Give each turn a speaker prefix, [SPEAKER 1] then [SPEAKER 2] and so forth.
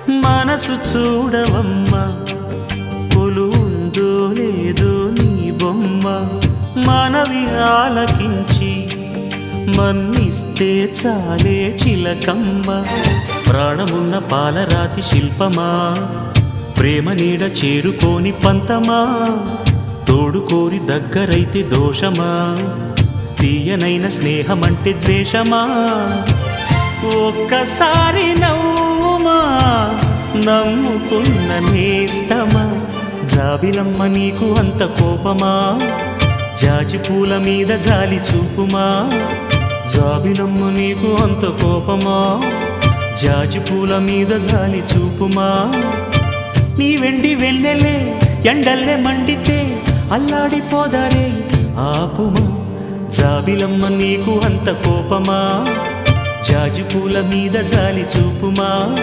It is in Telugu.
[SPEAKER 1] మనసు చూడవమ్మా, కొలువుందో లేదో నీ బొమ్మ. మనవి ఆలకించి మన్నిస్తే చాలే చిలకమ్మ. ప్రాణమున్న పాలరాతి శిల్పమా, ప్రేమ నీడ చేరుకోని పంతమా. తోడుకోరి దగ్గరైతే దోషమా, తీయనైన స్నేహమంటే ద్వేషమా. ఒక్కసారి నవ్వుమా, నమ్ముకున్న నేస్తమా. జాబిలమ్మ నీకు అంత కోపమా, జాజి పూల మీద జాలి చూపుమా. జాబిలమ్మ నీకు అంత కోపమా, జాజి పూల మీద జాలి చూపుమా. నీ వెండి వెన్నెలే ఎండల్లే మండితే అల్లాడిపోదారే ఆపుమా. జాబిలమ్మ నీకు అంత కోపమా, జాజి పూల మీద జాలి చూపుమా.